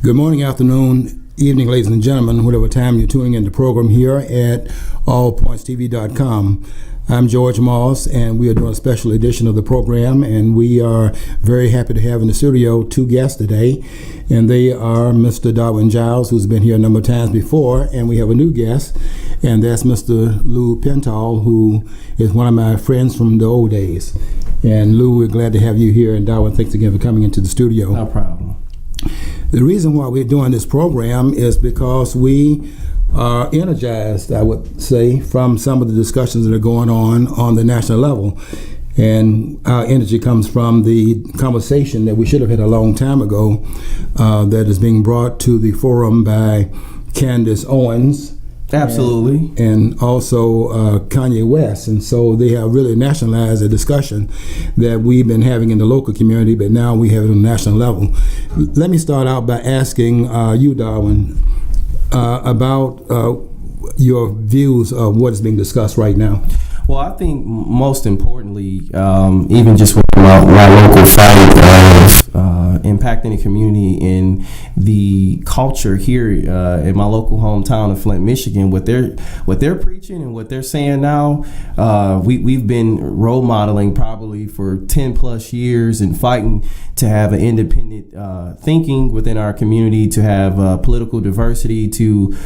Good morning, afternoon, evening, ladies and gentlemen, whatever time you're tuning in the program here at allpointstv.com. I'm George Moss, and we are doing a special edition of the program, and we are very happy to have in the studio two guests today, and they are Mr. Darwin Giles, who's been here a number of times before, and we have a new guest, and that's Mr. Lu Pental, who is one of my friends from the old days. And Lou, we're glad to have you here, and Darwin, thanks again for coming into the studio. No problem. The reason why we're doing this program is because we are energized, I would say, from some of the discussions that are going on the national level. And our energy comes from the conversation that we should have had a long time ago that is being brought to the forum by Candace Owens. Absolutely. And also Kanye West. And so they have really nationalized a discussion that we've been having in the local community, but now we have it on the national level. Let me start out by asking you, Darwin, about your views of what is being discussed right now. Well, I think most importantly, even just with my local fight of impacting the community and the culture here in my local hometown of Flint, Michigan, what they're preaching and what they're saying now, we've been role modeling probably for 10 plus years and fighting to have an independent thinking within our community, to have political diversity, to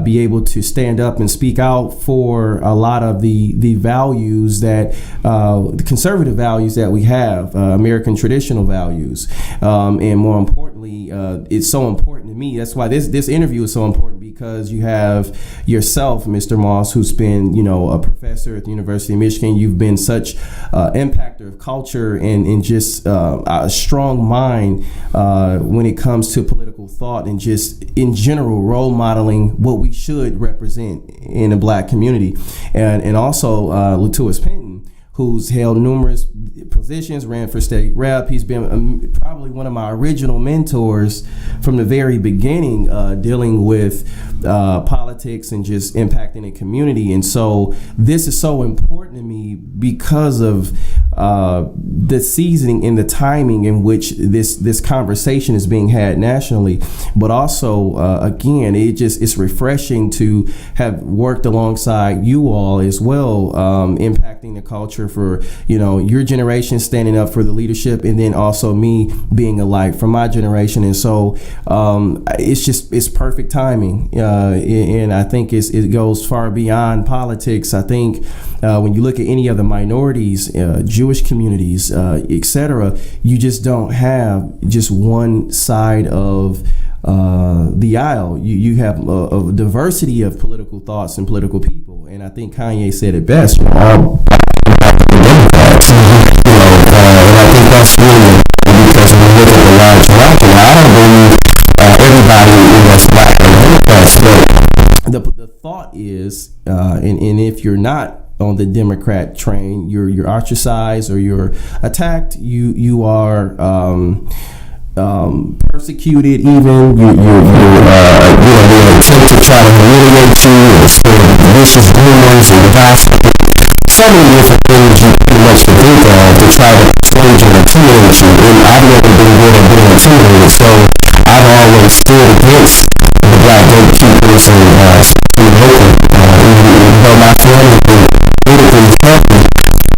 be able to stand up and speak out for a lot of the values that the conservative values that we have, American traditional values, and more importantly, it's so important to me. That's why this interview is so important, because you have yourself, Mr. Moss, who's been a professor at the University of Michigan. You've been such impactor of culture and just a strong mind when it comes to political thought and just in general role modeling what we should represent in the Black community. And also Latuis Penton, who's held numerous positions, ran for state rep. He's been probably one of my original mentors from the very beginning, dealing with politics and just impacting the community. And so this is so important to me because of the seasoning and the timing in which this conversation is being had nationally. But also, again, it's refreshing to have worked alongside you all as well, impacting the culture for your generation, standing up for the leadership, and then also me being a light from my generation. And so it's perfect timing, and I think it goes far beyond politics. I think when you look at any other minorities, Jewish communities, etc., you just don't have just one side of the aisle. You have a diversity of political thoughts and political people, and I think Kanye said it best. Democrats, and I think that's really because when you look at the large market, I don't believe everybody is Black or Democrats, but the thought is, and if you're not on the Democrat train, you're ostracized or you're attacked. You are persecuted. Even you they attempt to try to humiliate you or spread vicious rumors and gossip. So many different things you pretty much can think of to try to persuade you and intimidate you. And I've never been good at being intimidated, so I've always stood against the Black gatekeepers and local. Even though my family been politically healthy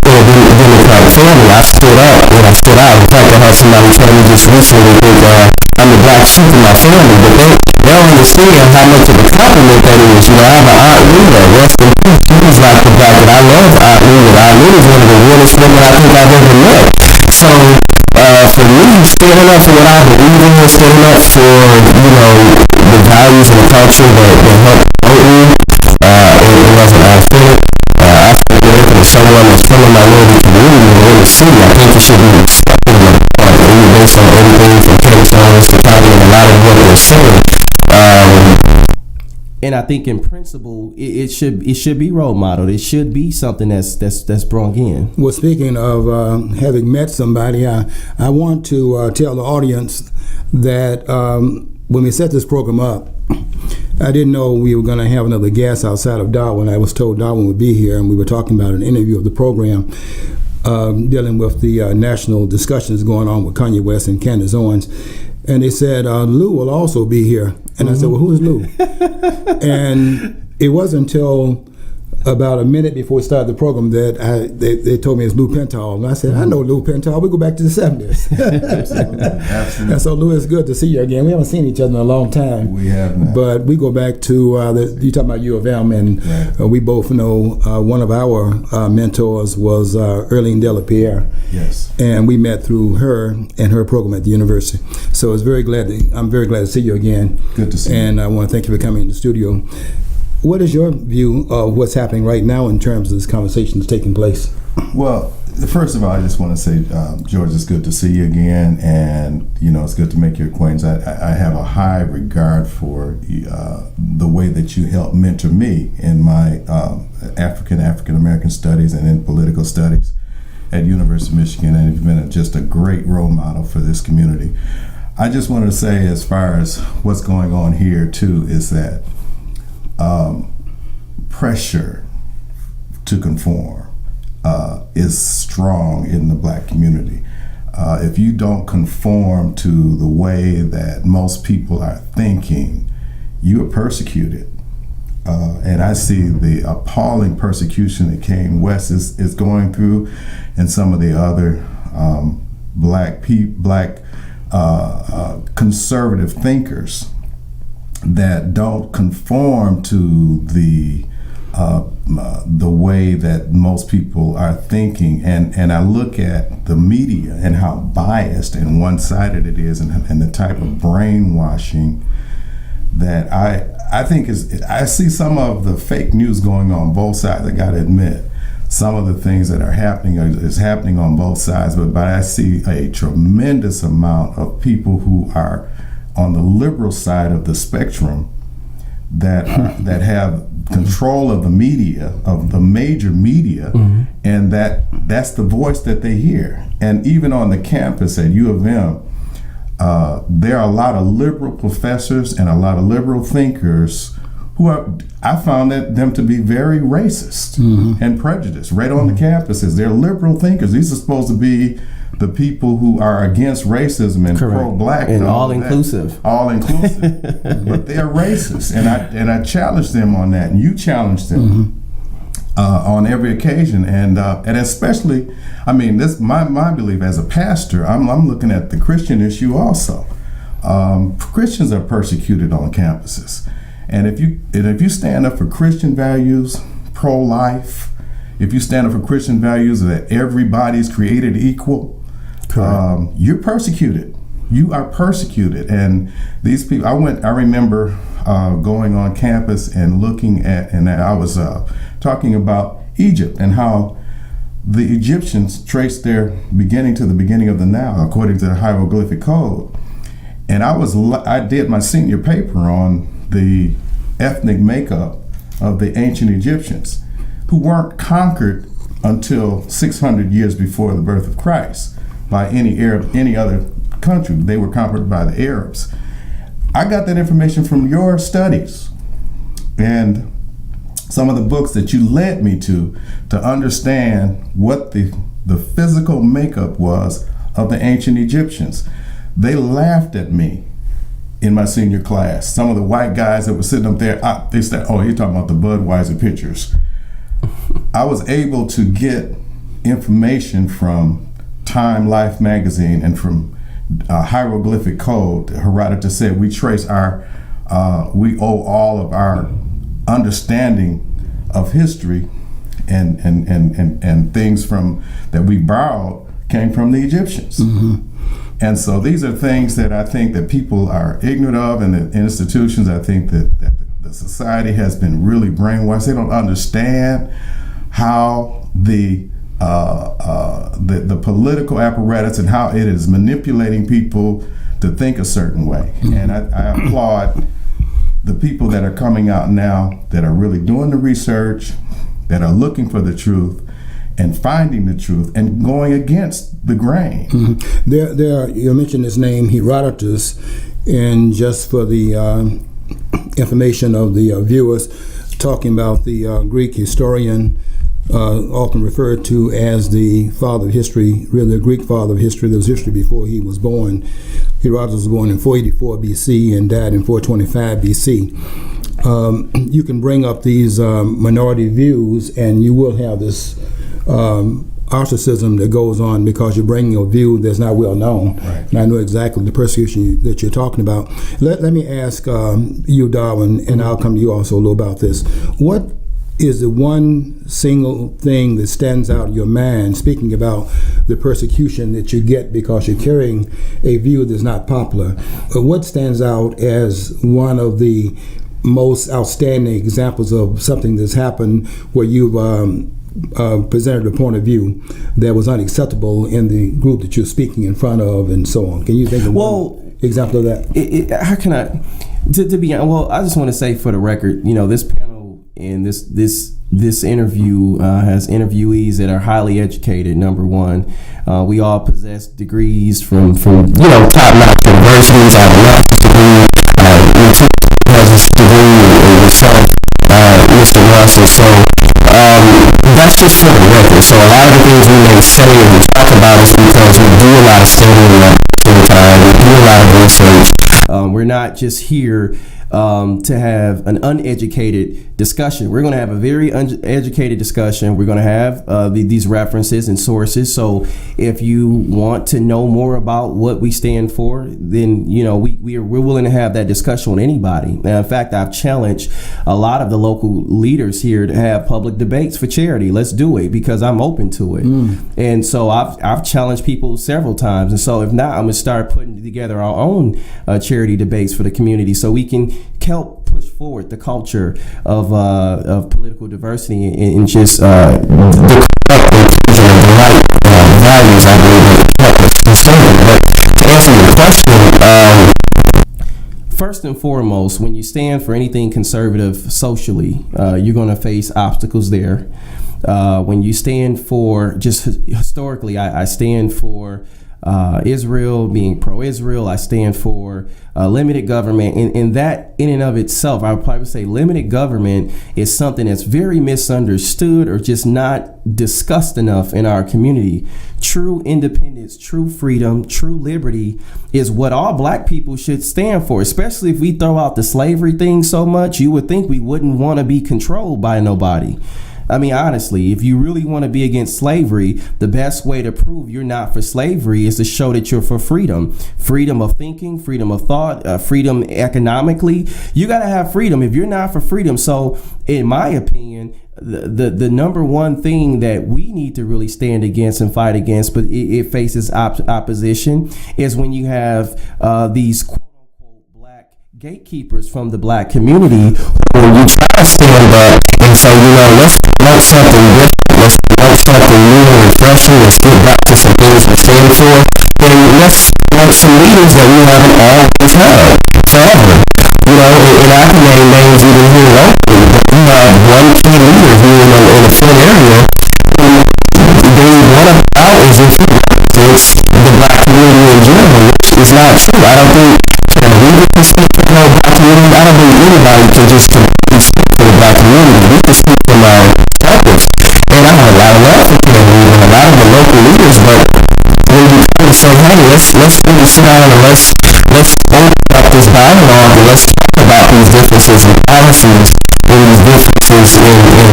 for a Democratic family, I stood up and I stood out. In fact, I had somebody tell me just recently that I'm the black sheep in my family, but they don't understand how much of a compliment that is. I have an Aunt Rita, rest in peace. She's like the black, and I love Aunt Rita. Aunt Rita is one of the realest women I think I've ever met. So for me, standing up for what I believe in, standing up for the values and the culture that help promote me, it wasn't authentic. African American is someone that's from a minority community in the inner city. I think it should be respected and applauded, based on everything from Candace Owens to Kanye and a lot of what they're saying. And I think in principle, it should be role modeled. It should be something that's brought in. Well, speaking of having met somebody, I want to tell the audience that when we set this program up, I didn't know we were going to have another guest outside of Darwin. I was told Darwin would be here, and we were talking about an interview of the program dealing with the national discussions going on with Kanye West and Candace Owens. and they said Lu will also be here. And I said, well, who is Lu? And it wasn't until about a minute before we started the program that they told me it's Lou Pental. And I said, I know Lou Pental. We go back to the 70s. Absolutely. And so, Lou, it's good to see you again. We haven't seen each other in a long time. We have not. But we go back to, you talking about U of M, and Right. we both know one of our mentors was Erlene Delapierre. Yes. And we met through her and her program at the university. So I'm very glad to see you again. Good to see you. And I want to thank you for coming in the studio. What is your view of what's happening right now in terms of this conversation that's taking place? Well, first of all, I just want to say, George, it's good to see you again, and it's good to make your acquaintance. I have a high regard for the way that you helped mentor me in my African American studies and in political studies at University of Michigan, and you've been just a great role model for this community. I just wanted to say, as far as what's going on here too, is that pressure to conform is strong in the black community. If you don't conform to the way that most people are thinking, you are persecuted. And I see the appalling persecution that Kane West is going through, and some of the other black conservative thinkers that don't conform to the way that most people are thinking, and I look at the media and how biased and one-sided it is, and the type of brainwashing that I think I see some of the fake news going on both sides. I got to admit, some of the things that are happening is happening on both sides, but I see a tremendous amount of people who are on the liberal side of the spectrum that have control of the media, of the major media, mm-hmm. and that's the voice that they hear. And even on the campus at U of M, there are a lot of liberal professors and a lot of liberal thinkers who I found them to be very racist mm-hmm. and prejudiced right on the campuses. They're liberal thinkers. These are supposed to be the people who are against racism and correct. Pro-black and all inclusive. All inclusive. But they're racist, and I challenge them on that, and you challenge them mm-hmm. On every occasion, and especially, I mean, this my belief as a pastor. I'm looking at the Christian issue also. Christians are persecuted on campuses, and if you stand up for Christian values, pro-life, if you stand up for Christian values that everybody's created equal, you're persecuted. You are persecuted, and these people. I remember going on campus and looking at, and I was talking about Egypt and how the Egyptians traced their beginning to the beginning of the Nile, according to the hieroglyphic code. And I did my senior paper on the ethnic makeup of the ancient Egyptians, who weren't conquered until 600 years before the birth of Christ by any other country. They were conquered by the Arabs. I got that information from your studies and some of the books that you led me to understand what the physical makeup was of the ancient Egyptians. They laughed at me in my senior class. Some of the white guys that were sitting up there, they said, "Oh, you're talking about the Budweiser pictures." I was able to get information from Time Life magazine and from hieroglyphic code. Herodotus said we owe all of our understanding of history and things from that we borrowed came from the Egyptians. Mm-hmm. And so these are things that I think that people are ignorant of, and the institutions, I think that the society has been really brainwashed. They don't understand how the political apparatus and how it is manipulating people to think a certain way. Mm-hmm. And I applaud the people that are coming out now that are really doing the research, that are looking for the truth and finding the truth and going against the grain. Mm-hmm. There, you mentioned his name, Herodotus, and just for the information of the viewers, talking about the Greek historian, often referred to as the father of history, really the Greek father of history. There was history before he was born. Herodotus was born in 484 BC and died in 425 BC. You can bring up these minority views, and you will have this ostracism that goes on because you're bringing a view that's not well known. Right. And I know exactly the persecution that you're talking about. Let me ask you, Darwin, and I'll come to you also a little about this. What is the one single thing that stands out in your mind, speaking about the persecution that you get because you're carrying a view that's not popular? What stands out as one of the most outstanding examples of something that's happened where you've presented a point of view that was unacceptable in the group that you're speaking in front of, and so on? Can you think of one example of that? How can I? To be honest, well, I just want to say for the record, this panel and this interview has interviewees that are highly educated. Number one, we all possess degrees from top-notch universities. I have a master's degree. Has a degree in yourself, Mr. Russell. So that's just for the record. So a lot of the things we may say and we talk about is because we do a lot of studying at the same time. We do a lot of research. We're not just here to have an uneducated discussion. We're going to have a very uneducated discussion. We're going to have these references and sources. So if you want to know more about what we stand for, then we're willing to have that discussion with anybody. And in fact, I've challenged a lot of the local leaders here to have public debates for charity. Let's do it, because I'm open to it. And so I've challenged people several times. And so if not, I'm going to start putting together our own charity debates for the community so we can help push forward the culture of political diversity and just the correct inclusion of the right values, I believe, But to answer your question, first and foremost, when you stand for anything conservative socially, you're going to face obstacles there. When you stand for, just historically, I stand for Israel, being pro-Israel. I stand for limited government, and that in and of itself, I would probably say limited government is something that's very misunderstood or just not discussed enough in our community. True independence, true freedom, true liberty is what all black people should stand for, especially if we throw out the slavery thing so much. You would think we wouldn't want to be controlled by nobody. I mean, honestly, if you really want to be against slavery, the best way to prove you're not for slavery is to show that you're for freedom. Freedom of thinking, freedom of thought, freedom economically. You got to have freedom if you're not for freedom. So, in my opinion, the number one thing that we need to really stand against and fight against, but it faces opposition, is when you have these quote-unquote black gatekeepers from the black community who you try to stand up and say, let's promote something different, let's promote something new and refreshing, let's get back to some things we stand for, and let's promote some leaders that we haven't always had forever. And I can name names even here locally, but we have one key leader here in the Flint area who they want to out as if it represents the black community in general, which is not true. I don't think we can speak for the whole black community. I don't think anybody can just speak for the black community. We can speak from our perspective. And I have a lot of love for them and a lot of the local leaders, but when you come and say, hey, let's really sit down and let's open up this dialogue and let's talk about these differences in policies and these differences in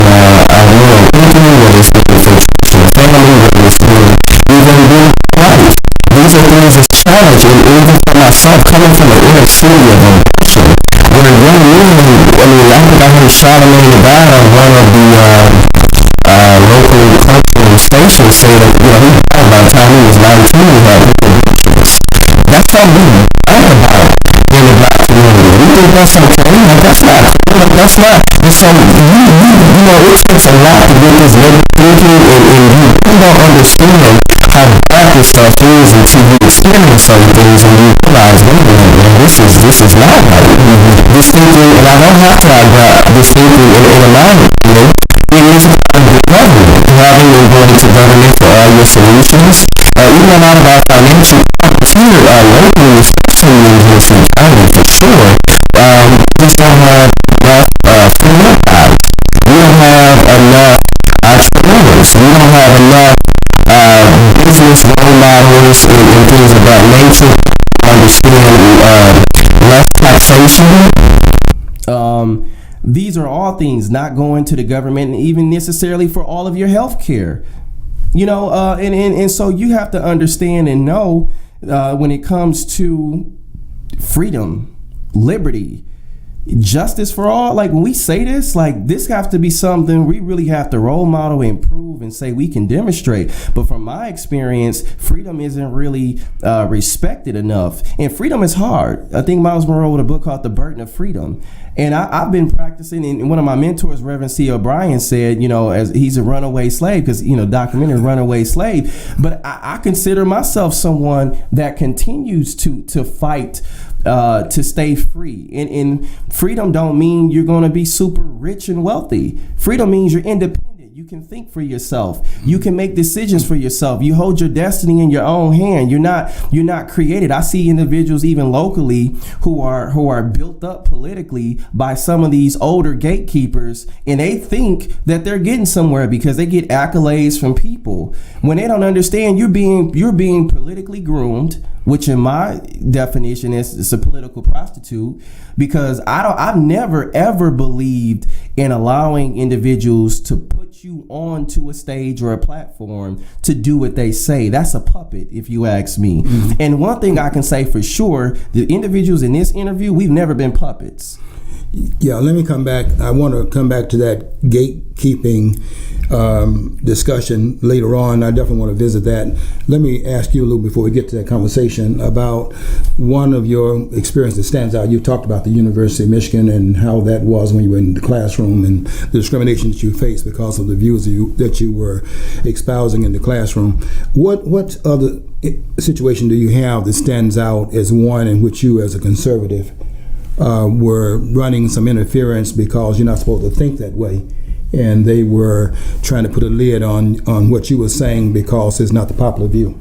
our moral thinking, whether it's different for the family, whether it's even being life. These are things that's challenging, and even for myself, coming from the inner city of Emotion, where young men, I think I heard Charlamagne the God on one of the local cultural stations say that, he died by the time he was 19, he had addictions. That's something we talk about in the black community. We think that's okay, but that's not. And so, it takes a lot to get this liberal thinking, and you don't understand how bad this stuff is until you experience certain things and you realize, wait a minute, man, this is not right. This thinking, and I don't have to adopt this thinking in a mind, it is part of the government. Having and going to government for all your solutions. Even a lot of our financial problems here locally, especially in this economy, for sure, just don't have enough free enterprise. We don't have enough entrepreneurs. We don't have enough business role models and things of that nature. understand less taxation. These are all things not going to the government, even necessarily for all of your health care. And so you have to understand and know when it comes to freedom, liberty, justice for all, like when we say this, like this has to be something we really have to role model and prove and say we can demonstrate. But from my experience, freedom isn't really respected enough, and freedom is hard. I think Miles Monroe wrote a book called The Burden of Freedom, and I've been practicing. And one of my mentors, Reverend C. O'Brien, said, as he's a runaway slave, because documentary Runaway Slave, but I consider myself someone that continues to fight to stay free. And freedom don't mean you're going to be super rich and wealthy. Freedom means you're independent. You can think for yourself. You can make decisions for yourself. You hold your destiny in your own hand. You're not created. I see individuals even locally who are built up politically by some of these older gatekeepers, and they think that they're getting somewhere because they get accolades from people when they don't understand you're being politically groomed, which in my definition is a political prostitute, because I've never ever believed in allowing individuals to put you onto a stage or a platform to do what they say. That's a puppet, if you ask me. Mm-hmm. And one thing I can say for sure, the individuals in this interview, we've never been puppets. Yeah, let me come back. I want to come back to that gatekeeping discussion later on. I definitely want to visit that. Let me ask you, Lou, before we get to that conversation, about one of your experiences that stands out. You talked about the University of Michigan and how that was when you were in the classroom and the discrimination that you faced because of the views that you were espousing in the classroom. What other situation do you have that stands out as one in which you, as a conservative, were running some interference because you're not supposed to think that way, and they were trying to put a lid on what you were saying because it's not the popular view?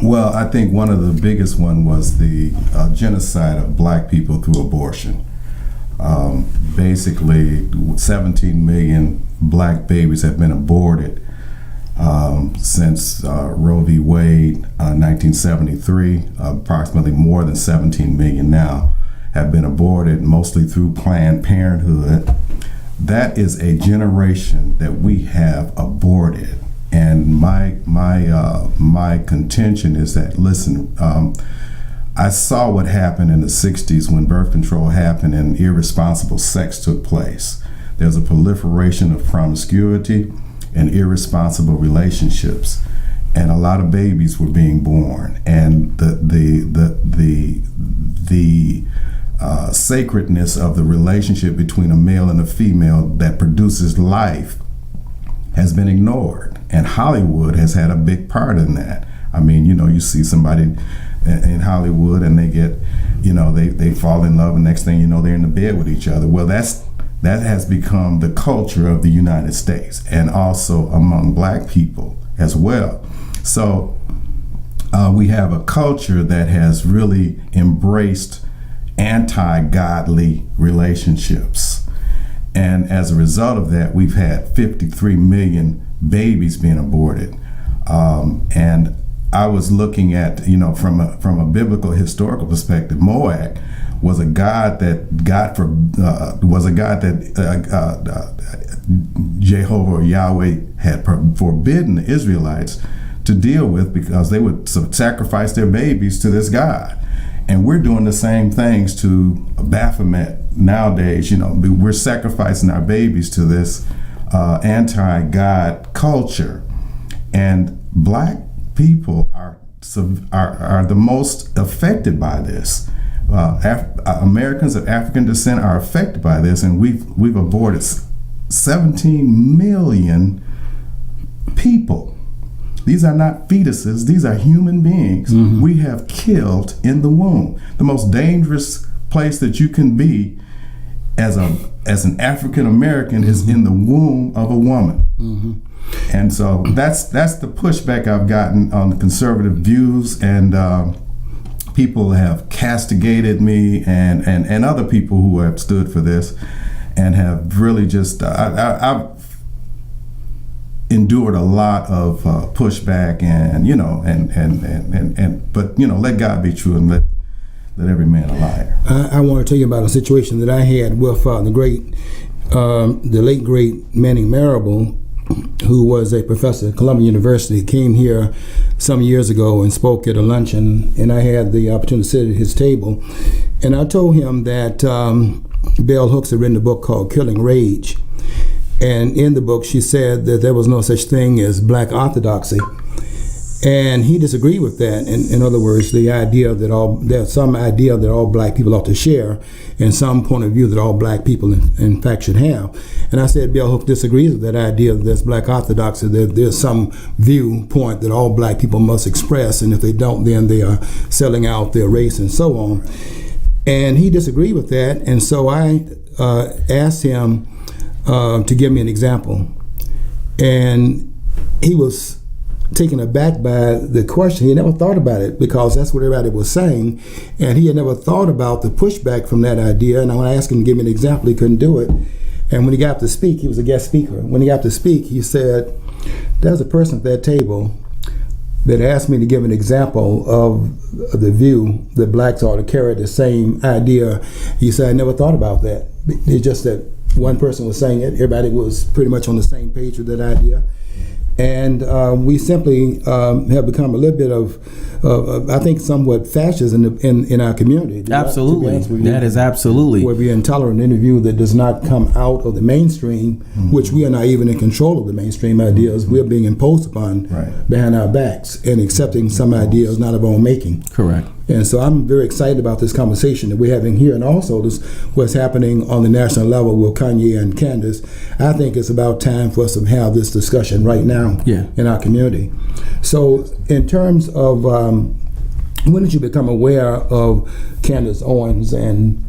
Well, I think one of the biggest one was the genocide of black people through abortion. Basically, 17 million black babies have been aborted since Roe v. Wade, 1973. Approximately more than 17 million now have been aborted, mostly through Planned Parenthood. That is a generation that we have aborted. And my contention is that, listen, I saw what happened in the 60s when birth control happened and irresponsible sex took place. There's a proliferation of promiscuity and irresponsible relationships, and a lot of babies were being born. And the sacredness of the relationship between a male and a female that produces life has been ignored, and Hollywood has had a big part in that. I mean, you see somebody in Hollywood and they get, they fall in love, and next thing you know, they're in the bed with each other. Well, that has become the culture of the United States, and also among black people as well. So we have a culture that has really embraced anti-godly relationships, and as a result of that, we've had 53 million babies being aborted. And I was looking at, from a biblical historical perspective, Moab was a god that Jehovah or Yahweh had forbidden the Israelites to deal with, because they would sacrifice their babies to this god. And we're doing the same things to Baphomet nowadays. We're sacrificing our babies to this anti-God culture. And black people are the most affected by this. Americans of African descent are affected by this, and we've aborted 17 million people. These are not fetuses, these are human beings. Mm-hmm. We have killed in the womb. The most dangerous place that you can be as an African American mm-hmm. is in the womb of a woman. Mm-hmm. And so that's the pushback I've gotten on the conservative views, and people have castigated me and other people who have stood for this and have really just I've endured a lot of pushback, and but let God be true, and that every man a liar. I want to tell you about a situation that I had with the late great Manning Marable, who was a professor at Columbia University, came here some years ago and spoke at a luncheon, and I had the opportunity to sit at his table. And I told him that Bell Hooks had written a book called Killing Rage. And in the book, she said that there was no such thing as black orthodoxy. And he disagreed with that. In other words, the idea that there's some idea that all black people ought to share, and some point of view that all black people in fact should have. And I said Bell Hooks disagrees with that idea that there's black orthodoxy, that there's some viewpoint that all black people must express, and if they don't, then they are selling out their race and so on. And he disagreed with that, and so I asked him to give me an example. And he was taken aback by the question. He never thought about it because that's what everybody was saying, and he had never thought about the pushback from that idea. And when I asked him to give me an example, he couldn't do it. And when he got up to speak, he was a guest speaker. When he got up to speak, he said, "There's a person at that table that asked me to give an example of the view that blacks ought to carry the same idea." He said, "I never thought about that. It's just that one person was saying it. Everybody was pretty much on the same page with that idea." And we simply have become a little bit of I think, somewhat fascist in our community. Absolutely. That is absolutely. Where we're intolerant in a view that does not come out of the mainstream, which we are not even in control of the mainstream ideas. We're being imposed upon behind our backs and accepting some ideas not of our own making. Correct. And so I'm very excited about this conversation that we're having here, and also this what's happening on the national level with Kanye and Candace. I think it's about time for us to have this discussion right now in our community. So in terms of when did you become aware of Candace Owens? And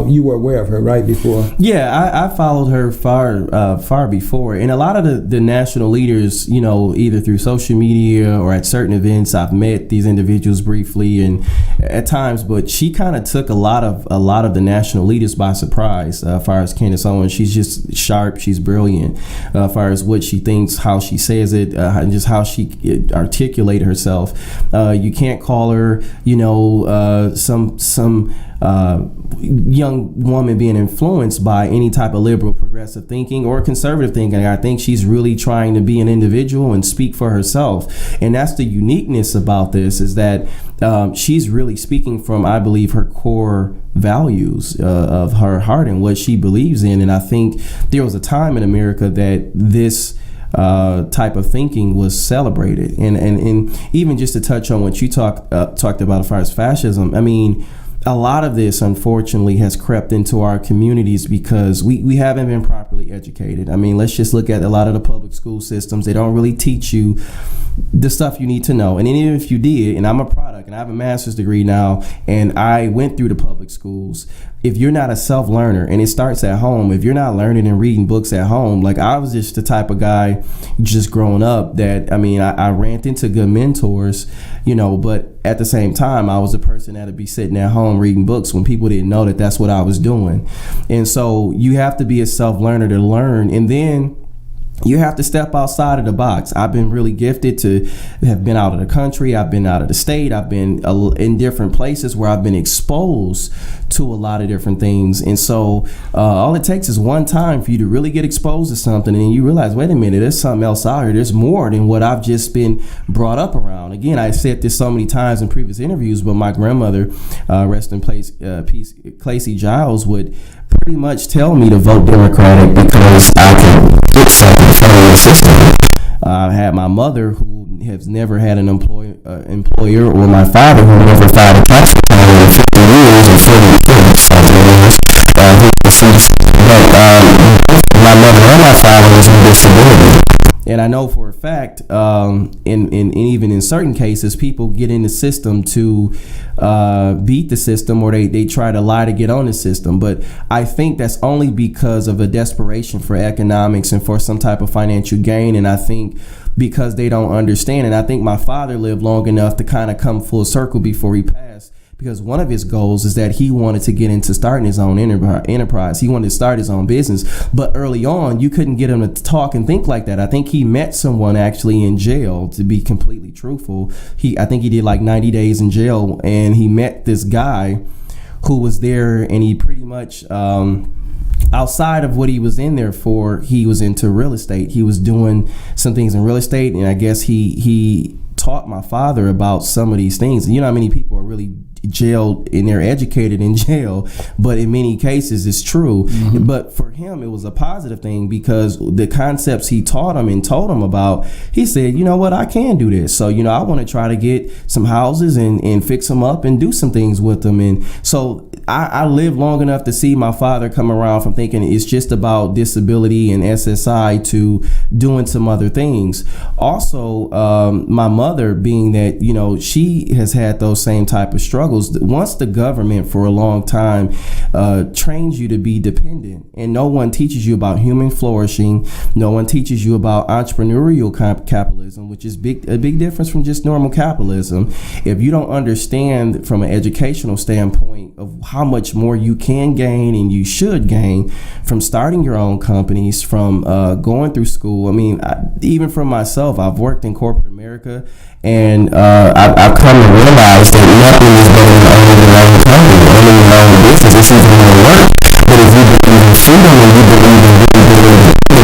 you were aware of her right before? Yeah, I followed her far before, and a lot of the national leaders, you know, either through social media or at certain events, I've met these individuals briefly and at times. But she kind of took a lot of the national leaders by surprise. As far as Candace Owens, she's just sharp, she's brilliant. As far as what she thinks, how she says it, and just how she articulates herself. You can't call her, you know, some young woman being influenced by any type of liberal progressive thinking or conservative thinking. I think she's really trying to be an individual and speak for herself, and that's the uniqueness about this, is that she's really speaking from, I believe, her core values of her heart and what she believes in. And I think there was a time in America that this type of thinking was celebrated, and even just to touch on what you talked about as far as fascism, I mean, a lot of this, unfortunately, has crept into our communities because we haven't been properly educated. I mean, let's just look at a lot of the public school systems. They don't really teach you the stuff you need to know. And even if you did, and I'm a product, and I have a master's degree now, and I went through the public schools, if you're not a self-learner, and it starts at home, if you're not learning and reading books at home, like I was just the type of guy just growing up that, I mean, I ran into good mentors, you know, but at the same time, I was a person that would be sitting at home reading books when people didn't know that that's what I was doing. And so you have to be a self-learner to learn, and then you have to step outside of the box. I've been really gifted to have been out of the country. I've been out of the state. I've been in different places where I've been exposed to a lot of different things. And so all it takes is one time for you to really get exposed to something, and then you realize, wait a minute, there's something else out here. There's more than what I've just been brought up around. Again, I said this so many times in previous interviews, but my grandmother, rest in peace, Clacy Giles, would pretty much tell me to vote Democratic because I can get something from the system. I had my mother, who has never had an employer, or my father, who never filed a tax return in 50 years and 40 kids. But my mother and my father was on disability. And I know for a fact, in even in certain cases, people get in the system to beat the system, or they try to lie to get on the system. But I think that's only because of a desperation for economics and for some type of financial gain. And I think because they don't understand. And I think my father lived long enough to kind of come full circle before he passed, because one of his goals is that he wanted to get into starting his own enterprise. He wanted to start his own business. But early on, you couldn't get him to talk and think like that. I think he met someone actually in jail, to be completely truthful. I think he did like 90 days in jail, and he met this guy who was there, and he pretty much outside of what he was in there for, he was into real estate. He was doing some things in real estate, and I guess he taught my father about some of these things. And you know how many people are really jailed and they're educated in jail, but in many cases it's true. Mm-hmm. But for him, it was a positive thing, because the concepts he taught him and told him about, he said, you know what, I can do this. So, you know, I want to try to get some houses and fix them up and do some things with them. And so I lived long enough to see my father come around from thinking it's just about disability and SSI to doing some other things. Also, my mother, being that, you know, she has had those same type of struggles. Once the government for a long time trains you to be dependent, and no one teaches you about human flourishing, no one teaches you about entrepreneurial capitalism, which is a big difference from just normal capitalism. If you don't understand from an educational standpoint of how much more you can gain and you should gain from starting your own companies, from going through school. I mean, even for myself, I've worked in corporate America, and I've come to realize that nothing is better than owning your own company, owning your own business. It's even more work. But if you believe in freedom and you believe in really doing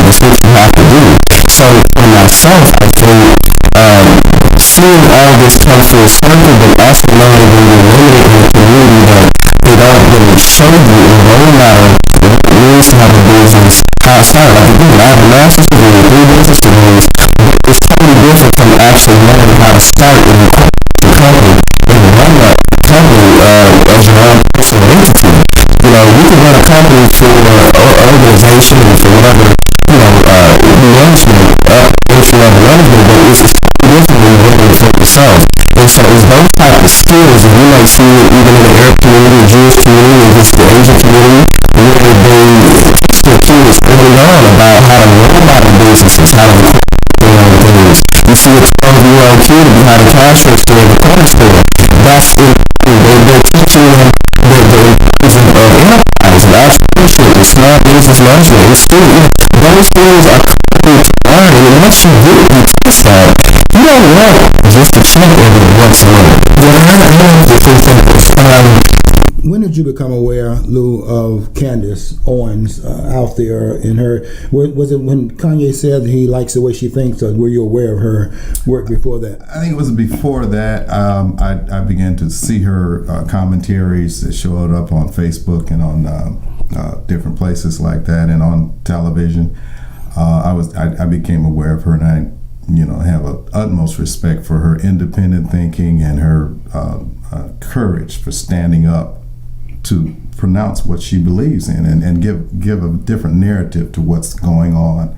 it's what you have to do. So for myself, I think seeing all this come full circle, but also knowing when you're limited in the community that they don't really show you in role model what it means to have a business. How it started. Like again, I have a master's degree, 3 business degrees, but it's totally different from actually learning how to start and incorporate a company and run that company as your own personal entity. You know, you can run a company for an organization and for whatever, you know, management, entry-level management, but it's different when you're running it for yourself. And so it's those type of skills, and you might see it even in the Arab community, the Jewish community, and just the Asian community, where they teach their kids early on about how to run modern businesses, how to incorporate their own things. You see a 12-year-old kid behind a cash register in the corner store. That's they're teaching them the importance of enterprise and entrepreneurship and small business management. It's still, you know, those skills are critical to learn, and once you get it, you twist that. You don't want just to cheat every once in a while. When did you become aware, Lou, of Candace Owens out there in her? Was it when Kanye said that he likes the way she thinks, or were you aware of her work before that? I think it was before that. I began to see her commentaries that showed up on Facebook and on different places like that, and on television. I became aware of her, and I, you know, have a utmost respect for her independent thinking and her courage for standing up to pronounce what she believes in and give a different narrative to what's going on.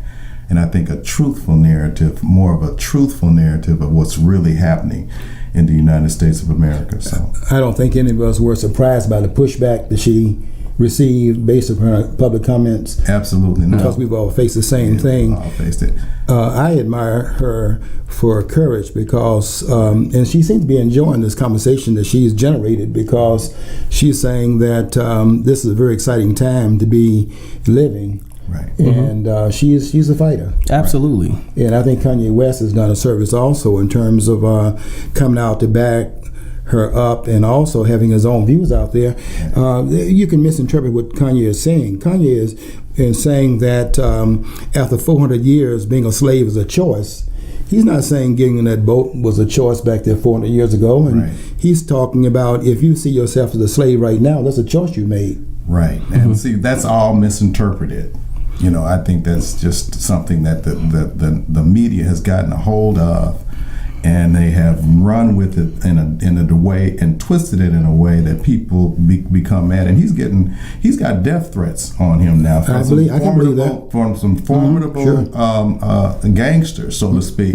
And I think a truthful narrative, more of a truthful narrative of what's really happening in the United States of America. So I don't think any of us were surprised by the pushback that she received based upon her public comments. Absolutely not. Because we've all faced the same thing. All faced it. I admire her for courage because, and she seems to be enjoying this conversation that she's generated, because she's saying that this is a very exciting time to be living. Right. And she's a fighter. Absolutely. Right. And I think Kanye West has done a service also in terms of coming out to back her up and also having his own views out there. You can misinterpret what Kanye is saying. Kanye is saying that after 400 years, being a slave is a choice. He's not saying getting in that boat was a choice back there 400 years ago. And right. He's talking about if you see yourself as a slave right now, that's a choice you made. Right. And see, that's all misinterpreted. You know, I think that's just something that the media has gotten a hold of, and they have run with it in a way and twisted it in a way that people become mad. And he's got death threats on him now from some formidable gangsters, so to speak,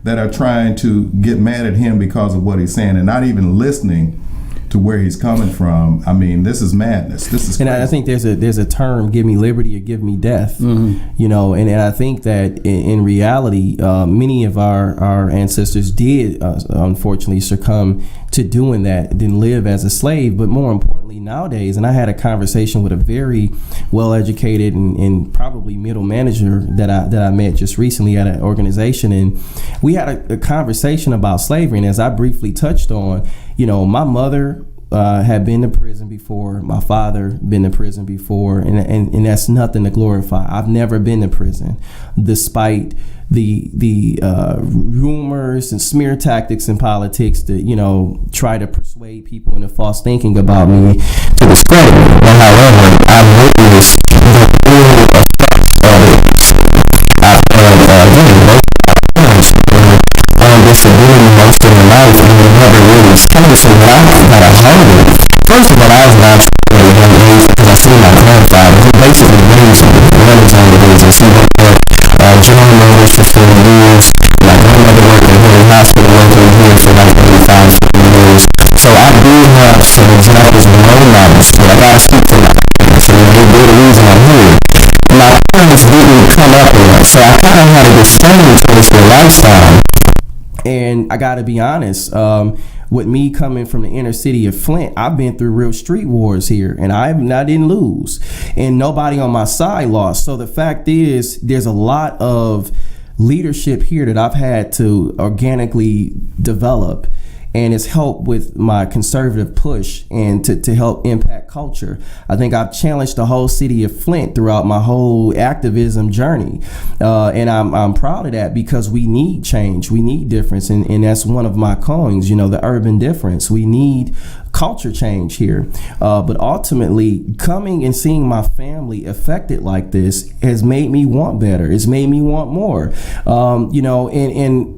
that are trying to get mad at him because of what he's saying and not even listening to where he's coming from, I mean, this is madness. This is crazy. And I think there's a term, give me liberty or give me death. You know, and I think that in reality, many of our ancestors did unfortunately succumb to doing that, then live as a slave. But more importantly nowadays, and I had a conversation with a very well-educated and probably middle manager that I met just recently at an organization, and we had a conversation about slavery. And as I briefly touched on, you know, my mother had been to prison before, my father been to prison before, and that's nothing to glorify. I've never been to prison, despite the rumors and smear tactics in politics that, you know, try to persuade people into false thinking about me to discredit me. But however, I've witnessed the real effects of it. I've had on disability most of my life, and it never really changed. So when I had a hunger, first of all, I was an entrepreneur at a young age because I seen my grandfather, who basically raised me, run his own business. He worked at General Motors for 40 years. My grandmother worked at Henry Hospital locally here for like 35, 40 years. So I do have some examples and role models, but I gotta speak to my parents, and they're the reason I'm here. My parents didn't come up with us, so I kind of had a disdain towards their lifestyle. And I got to be honest, with me coming from the inner city of Flint, I've been through real street wars here, and I didn't lose, and nobody on my side lost. So the fact is, there's a lot of leadership here that I've had to organically develop, and it's helped with my conservative push and to help impact culture. I think I've challenged the whole city of Flint throughout my whole activism journey. And I'm proud of that, because we need change. We need difference. And that's one of my callings, you know, the urban difference. We need culture change here. But ultimately, coming and seeing my family affected like this has made me want better. It's made me want more. You know, and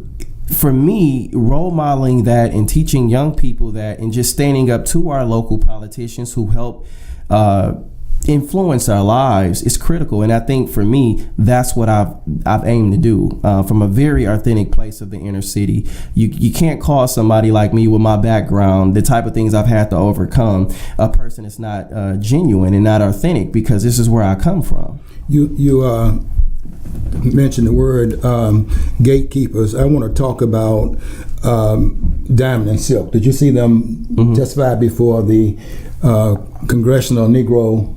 for me, role modeling that and teaching young people that, and just standing up to our local politicians who help influence our lives is critical. And I think for me, that's what I've aimed to do from a very authentic place of the inner city. You can't call somebody like me with my background, the type of things I've had to overcome, a person that's not genuine and not authentic, because this is where I come from. You mentioned the word gatekeepers. I want to talk about Diamond and Silk. Did you see them testify before the Congressional Negro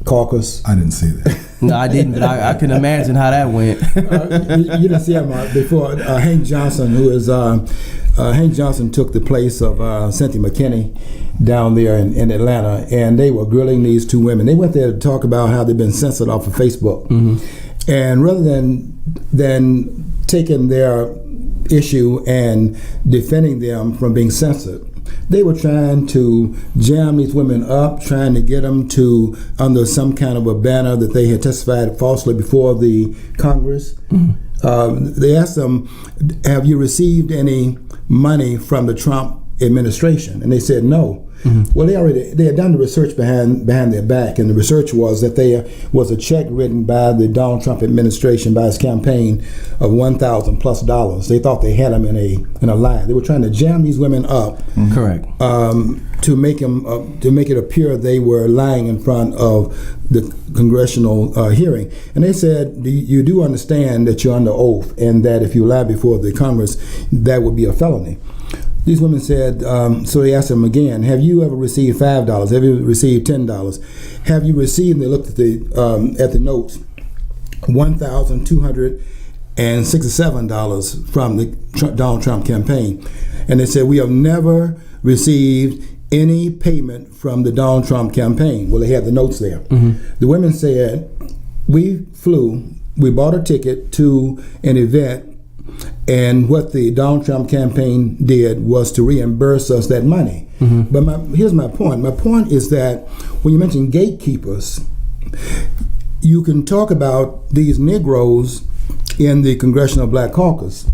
Caucus? I didn't see that. No, I didn't, but I can imagine how that went. You didn't see him before. Hank Johnson, Hank Johnson took the place of Cynthia McKinney down there in Atlanta, and they were grilling these two women. They went there to talk about how they've been censored off of Facebook. And rather than taking their issue and defending them from being censored, they were trying to jam these women up, trying to get them to under some kind of a banner that they had testified falsely before the Congress. They asked them, have you received any money from the Trump administration? And they said no. Well, they had done the research behind their back, and the research was that there was a check written by the Donald Trump administration, by his campaign, of $1,000+ They thought they had them in a lie. They were trying to jam these women up, correct, to make it appear they were lying in front of the congressional hearing. And they said, you do understand that you're under oath, and that if you lie before the Congress, that would be a felony. These women said, so they asked them again, have you ever received $5? Have you received $10? Have you received, and they looked at the notes, $1,267 from the Donald Trump campaign. And they said, we have never received any payment from the Donald Trump campaign. Well, they had the notes there. The women said, we bought a ticket to an event, and what the Donald Trump campaign did was to reimburse us that money. But here's my point. My point is that when you mention gatekeepers, you can talk about these Negroes in the Congressional Black Caucus,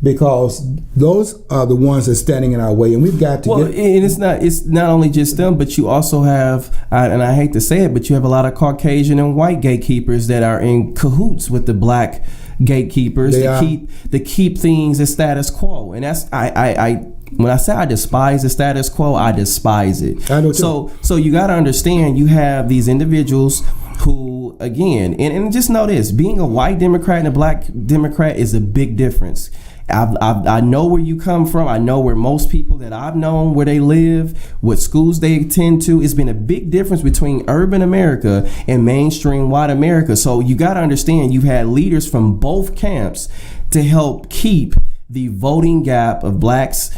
because those are the ones that are standing in our way, and we've got to and it's not only just them, but you also have, and I hate to say it, but you have a lot of Caucasian and white gatekeepers that are in cahoots with the black gatekeepers to keep things as status quo. And that's I when I say I despise the status quo, I despise it. I do too. So you got to understand, you have these individuals who, again, and just know this: being a white Democrat and a black Democrat is a big difference. I know where you come from. I know where most people that I've known, where they live, what schools they attend to. It's been a big difference between urban America and mainstream white America. So you got to understand, you've had leaders from both camps to help keep the voting gap of blacks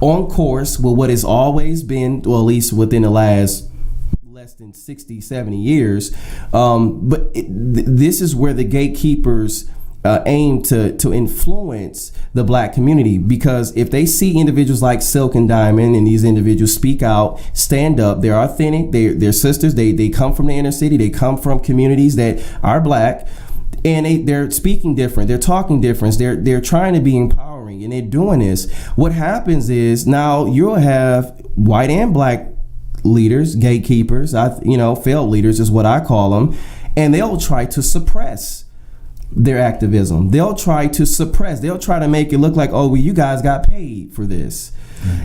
on course with what has always been, well, at least within the last less than 60, 70 years. This is where the gatekeepers aim to influence the black community, because if they see individuals like Silk and Diamond, and these individuals speak out, stand up, they're authentic, they're sisters, they come from the inner city, they come from communities that are black, and they're speaking different, they're talking different, they're trying to be empowering, and they're doing this. What happens is now you'll have white and black leaders, gatekeepers, failed leaders is what I call them, and they'll try to suppress their activism. They'll try to make it look like, oh, well, you guys got paid for this.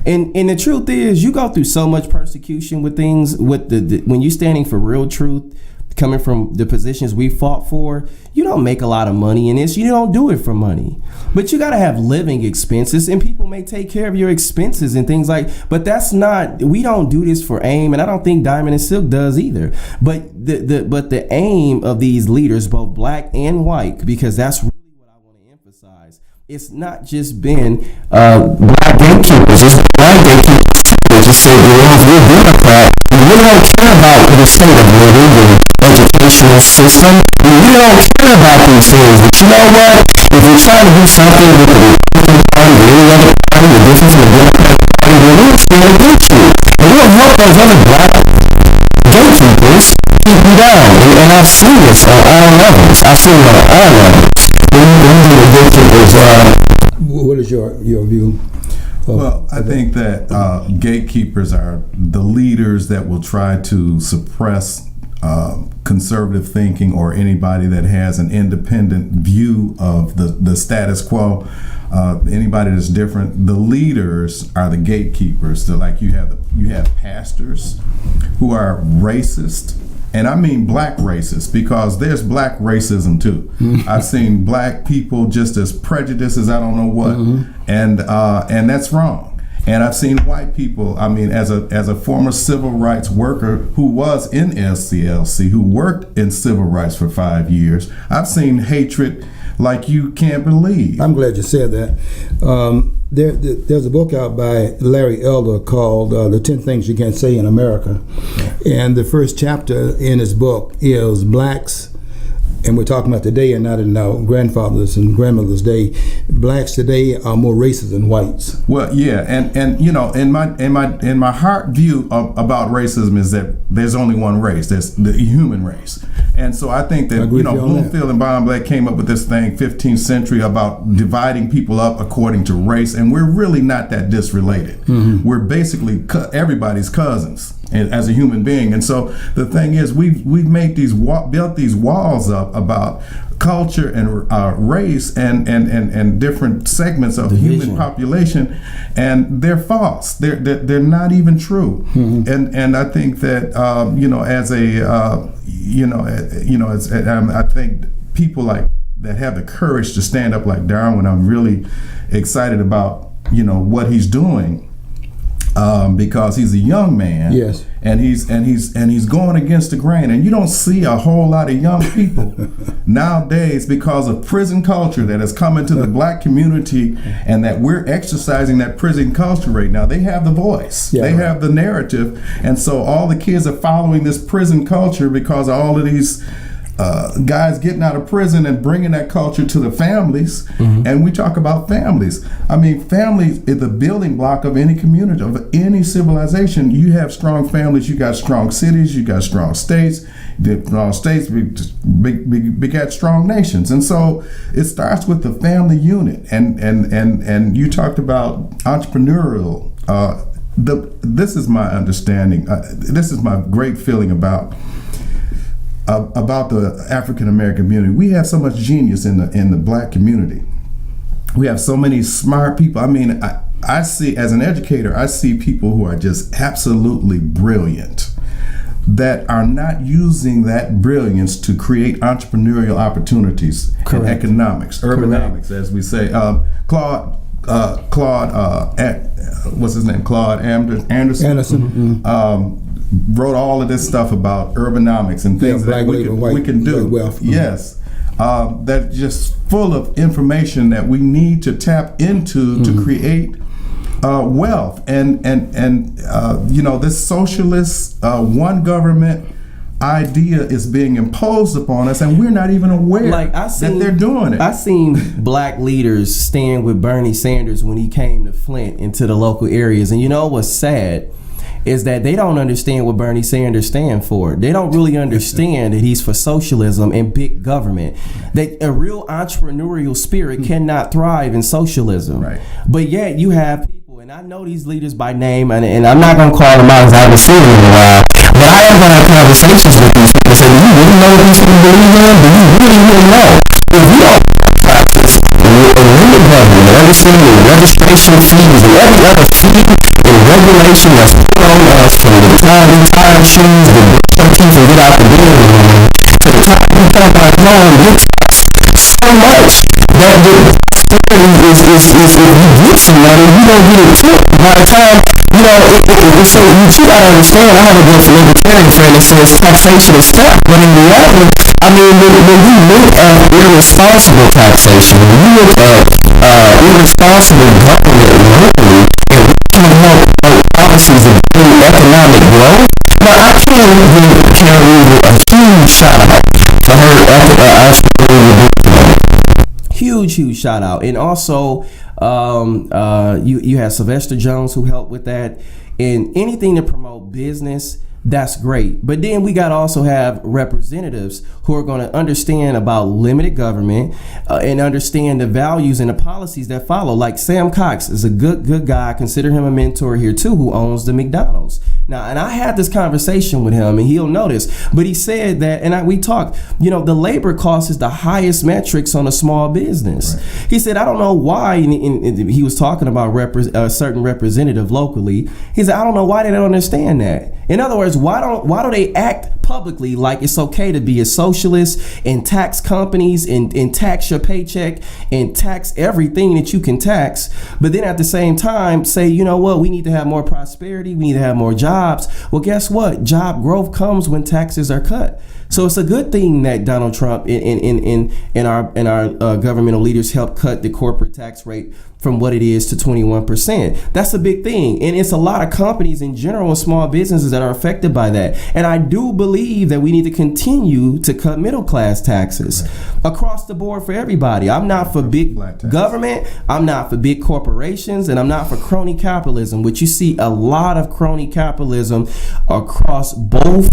And the truth is, you go through so much persecution with things, with when you're standing for real truth, coming from the positions we fought for, you don't make a lot of money in this. You don't do it for money. But you got to have living expenses, and people may take care of your expenses and things but that's not, we don't do this for aim, and I don't think Diamond and Silk does either. But the aim of these leaders, both black and white, because that's really what I want to emphasize, it's not just been black gatekeepers, it's white gatekeepers. Just say, if you're a Democrat, you really don't care about the state of living, the educational system. You really don't care about these things. But you know what? If you're trying to do something with the Republican Party or any other party, the difference in the Democratic Party, then we'll stand against you. And we'll help those other black gatekeepers keep you down. And I've seen this on all levels. I've seen it on all levels. What is your view? Well, I think that gatekeepers are the leaders that will try to suppress conservative thinking or anybody that has an independent view of the status quo. Anybody that's different. The leaders are the gatekeepers. So like you have pastors who are racist. And I mean black racist, because there's black racism too. I've seen black people just as prejudiced as I don't know what, and that's wrong. And I've seen white people. I mean, as a former civil rights worker who was in SCLC, who worked in civil rights for 5 years, I've seen hatred like you can't believe. I'm glad you said that. There's a book out by Larry Elder called The 10 Things You Can't Say in America. And the first chapter in his book is blacks, and we're talking about today and not in our grandfathers and grandmothers' day. Blacks today are more racist than whites. Well, yeah, and you know, in my heart view about racism is that there's only one race. There's the human race. And so I think that, Bloomfield and Baumblick came up with this thing 15th century about dividing people up according to race, and we're really not that disrelated. We're basically everybody's cousins as a human being. And so the thing is, we've made built these walls up about culture and race and different segments of the human population, and they're false. They're not even true. And I think that I think people like that have the courage to stand up like Darwin. I'm really excited about what he's doing. Because he's a young man, yes, and he's going against the grain, and you don't see a whole lot of young people nowadays because of prison culture that has come into the black community, and that we're exercising that prison culture right now. They have the voice, they have the narrative, and so all the kids are following this prison culture because of all of these guys getting out of prison and bringing that culture to the families. And we talk about families. I mean, families is the building block of any community, of any civilization. You have strong families, you got strong cities, you got strong states. The strong states begat strong nations. And so it starts with the family unit. And you talked about entrepreneurial. This is my understanding. This is my great feeling about the African American community. We have so much genius in the black community. We have so many smart people. I mean, I see, as an educator, I see people who are just absolutely brilliant that are not using that brilliance to create entrepreneurial opportunities in economics, urbanomics, as we say. Claude, what's his name? Claude Anderson. Wrote all of this stuff about urbanomics and things that we can do. Wealth. Yes. That's just full of information that we need to tap into to create wealth, and this socialist one government idea is being imposed upon us, and we're not even aware that they're doing it. I seen black leaders stand with Bernie Sanders when he came to Flint into the local areas, and you know what's sad is that they don't understand what Bernie Sanders stands for. They don't really understand that he's for socialism and big government. That a real entrepreneurial spirit cannot thrive in socialism. Right. But yet you have people, and I know these leaders by name, and I'm not going to call them out because I haven't seen them in a while, but I am going to have conversations with these people and say, do you really know what these people believe in? Do you really know? If you don't practice a real government, understand the registration fees and every other fee and regulation that's put on us from the time we tie our shoes, the brush our teeth and get out the building, to the time we come back home, we tax so much that the prosperity is if you get some money, you don't get it too. By the time, so you gotta understand, I have a good libertarian friend that says taxation is stuff, but in reality, I mean, when you look at irresponsible taxation, when you look at irresponsible government locally, and we can help policies of economic growth, now I can give Karen Weaver a huge shout out for her entrepreneurial. Huge shout out. And also you have Sylvester Jones who helped with that, and anything to promote business, that's great. But then we got to also have representatives who are going to understand about limited government and understand the values and the policies that follow. Like Sam Cox is a good guy. I consider him a mentor here too, who owns the McDonald's. Now, and I had this conversation with him, and he'll know this, but he said that, and we talked, the labor cost is the highest metrics on a small business. Right. He said, I don't know why, and he was talking about a certain representative locally. He said, I don't know why they don't understand that. In other words, why do they act publicly like it's okay to be a socialist and tax companies and tax your paycheck and tax everything that you can tax, but then at the same time say, you know what, we need to have more prosperity, we need to have more jobs. Well, guess what? Job growth comes when taxes are cut. So it's a good thing that Donald Trump and our governmental leaders helped cut the corporate tax rate from what it is to 21%. That's a big thing. And it's a lot of companies in general and small businesses that are affected by that. And I do believe that we need to continue to cut middle class taxes across the board for everybody. I'm not for big government. I'm not for big corporations. And I'm not for crony capitalism, which you see a lot of crony capitalism across both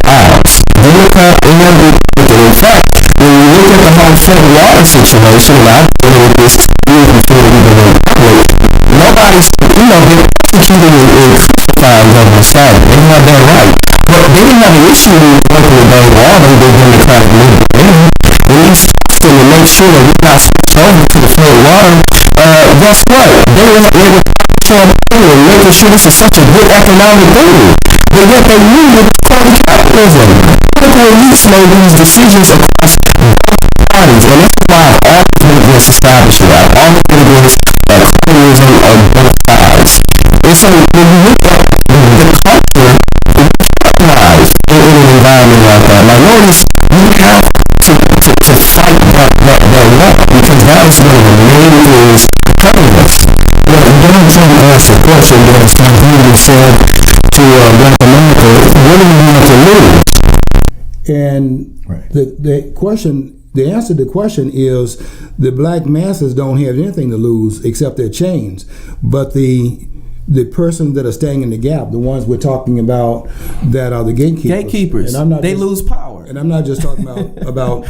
aisles. Democrat and Republican. In fact, when you look at the whole Flint water situation, and I've been with this years before we even went public, nobody's, they're executing and crucifying Governor Saturday. They have that right. But they didn't have an issue with working with their water, they're Democratic libertarian. When you force them to make sure that we're not switched over to the Flint water, guess what? They were making sure this is such a good economic thing. But yet they knew it was crony capitalism. Political elites made these decisions across both parties, and that's why I've always been against establishment. I've always been against communism on both sides. And so when you look at the culture, it's compromised in an environment like that. Minorities, you have to fight that war, because that is one of the main things hurting us. Well, Donald Trump asked a question that he said to Black America, what do you want to lose? And the answer to the question is the black masses don't have anything to lose except their chains. But the persons that are standing in the gap, the ones we're talking about that are the gatekeepers. And they lose power. And I'm not just talking about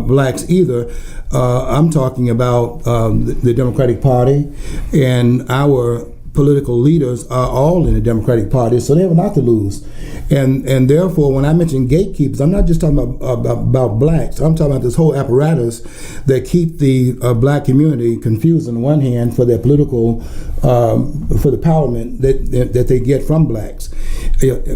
blacks either. I'm talking about the Democratic Party and our political leaders are all in the Democratic Party, so they have a lot to lose. And therefore, when I mention gatekeepers, I'm not just talking about blacks. I'm talking about this whole apparatus that keep the black community confused on the one hand for their political, for the empowerment that they get from blacks.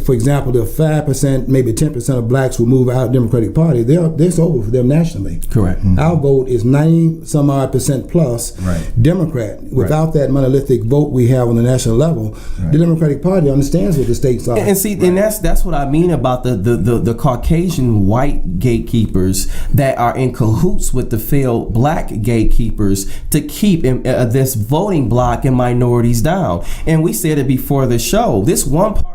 For example, the 5%, maybe 10% of blacks who move out of the Democratic Party, they're over for them nationally. Correct. Mm-hmm. Our vote is 90-some-odd% plus Democrat. Without that monolithic vote we have on the national level, the Democratic Party understands what the stakes are. And see, and that's what I mean about the Caucasian white gatekeepers that are in cahoots with the failed black gatekeepers to keep this voting bloc and minorities down. And we said it before the show. This one-party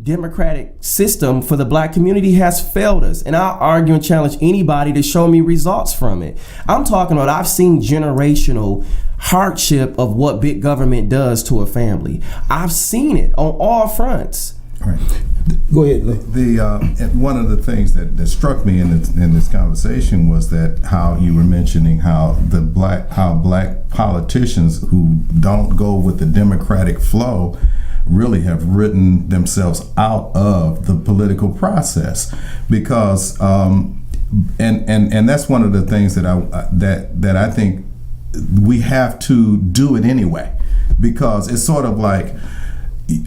democratic system for the black community has failed us, and I'll argue and challenge anybody to show me results from it. I'm talking about, I've seen generational hardship of what big government does to a family. I've seen it on all fronts. Right. Go ahead, Lee. One of the things that struck me in this conversation was that how you were mentioning how black politicians who don't go with the democratic flow really have written themselves out of the political process, because and that's one of the things that I think we have to do it anyway, because it's sort of like,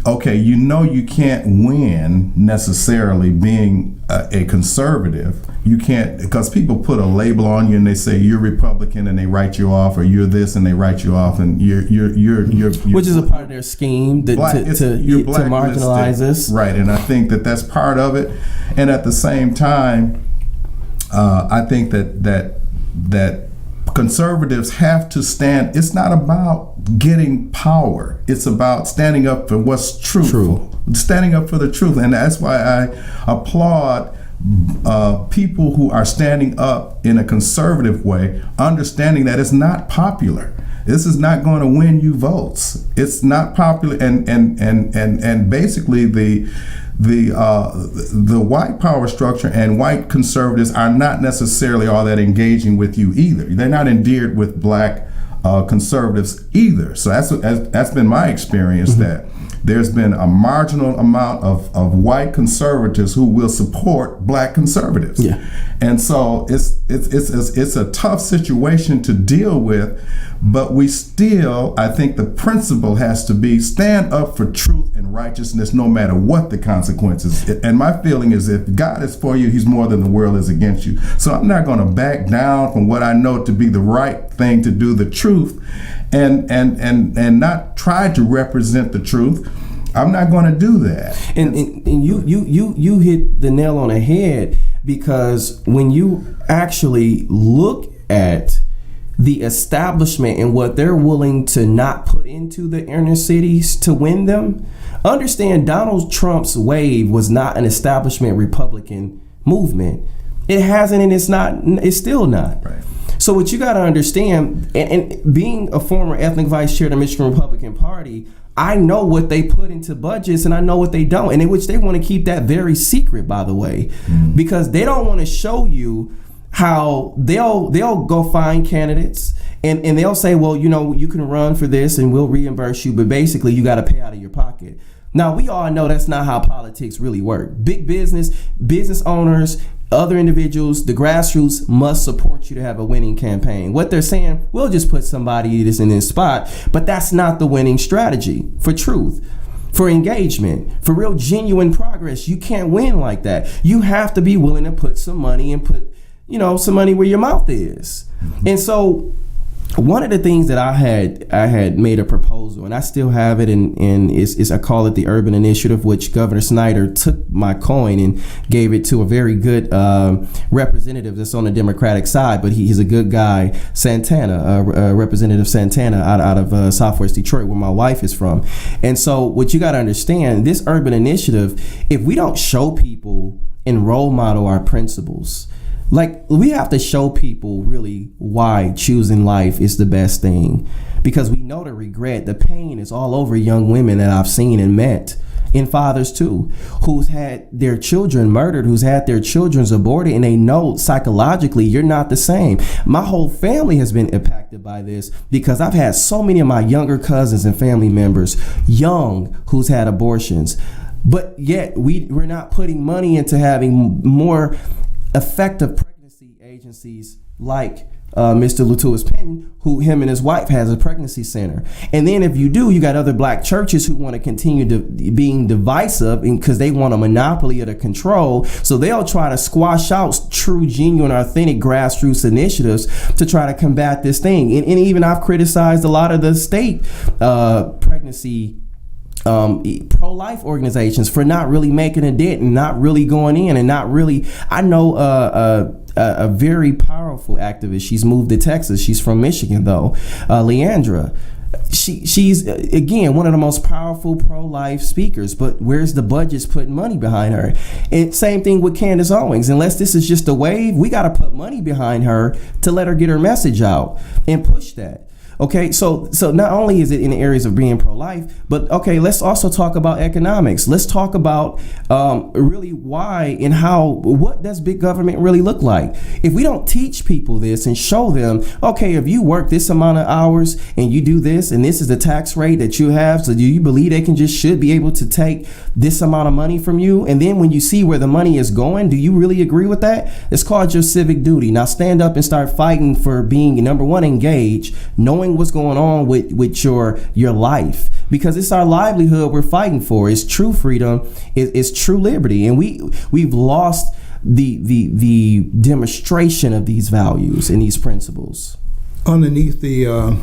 okay, you can't win necessarily being a conservative. You can't, because people put a label on you and they say you're Republican and they write you off, or you're this and they write you off, and you're which is a part of their scheme to marginalize us. Right, and I think that's part of it. And at the same time, I think that conservatives have to stand. It's not about getting power. It's about standing up for what's truthful. Standing up for the truth. And that's why I applaud people who are standing up in a conservative way, understanding that it's not popular. This is not going to win you votes. It's not popular, and basically the white power structure and white conservatives are not necessarily all that engaging with you either. They're not endeared with black conservatives either. So that's been my experience, that there's been a marginal amount of white conservatives who will support black conservatives. Yeah. And so it's a tough situation to deal with, but we still, I think the principle has to be stand up for truth and righteousness no matter what the consequences. And my feeling is if God is for you, he's more than the world is against you. So I'm not going to back down from what I know to be the right thing to do, the truth, and not try to represent the truth. I'm not going to do that. And you hit the nail on the head, because when you actually look at the establishment and what they're willing to not put into the inner cities to win them, understand Donald Trump's wave was not an establishment Republican movement. It hasn't, and it's still not. Right. So what you got to understand, and being a former ethnic vice chair of the Michigan Republican Party, I know what they put into budgets and I know what they don't, and in which they want to keep that very secret, by the way, because they don't want to show you how they'll go find candidates and they'll say, well, you can run for this and we'll reimburse you, but basically you got to pay out of your pocket. Now, we all know that's not how politics really work. Big business owners, other individuals, the grassroots must support you to have a winning campaign. What they're saying, we'll just put somebody that's in this spot, but that's not the winning strategy for truth, for engagement, for real genuine progress. You can't win like that. You have to be willing to put some money and put, some money where your mouth is. And so one of the things that I had made a proposal, and I still have it, and is I call it the Urban Initiative, which Governor Snyder took my coin and gave it to a very good representative that's on the Democratic side, but he's a good guy, Santana, Representative Santana out of Southwest Detroit, where my wife is from. And so what you got to understand, this Urban Initiative, if we don't show people and role model our principles, like, we have to show people really why choosing life is the best thing, because we know the regret, the pain is all over young women that I've seen and met and fathers too, who's had their children murdered, who's had their children aborted, and they know psychologically you're not the same. My whole family has been impacted by this because I've had so many of my younger cousins and family members, young, who's had abortions. But yet we're not putting money into having more effective pregnancy agencies like Mr. Latuus Penton, who him and his wife has a pregnancy center. And then if you do, you got other black churches who want to continue to being divisive because they want a monopoly of the control. So they'll try to squash out true, genuine, authentic grassroots initiatives to try to combat this thing. And even I've criticized a lot of the state pregnancy pro-life organizations for not really making a dent and not really going in and not really. I know a very powerful activist. She's moved to Texas. She's from Michigan though, Leandra. She's again one of the most powerful pro-life speakers, but where's the budgets putting money behind her? And same thing with Candace Owens. Unless this is just a wave, we got to put money behind her to let her get her message out and push that. Okay, so not only is it in the areas of being pro-life, but okay, let's also talk about economics. Let's talk about really why and how, what does big government really look like? If we don't teach people this and show them, okay, if you work this amount of hours and you do this and this is the tax rate that you have, so do you believe they should be able to take this amount of money from you? And then when you see where the money is going, do you really agree with that? It's called your civic duty. Now stand up and start fighting for being, number one, engaged, knowing what's going on with your life, because it's our livelihood we're fighting for. It's true freedom, it's true liberty, and we've lost the demonstration of these values and these principles. Underneath the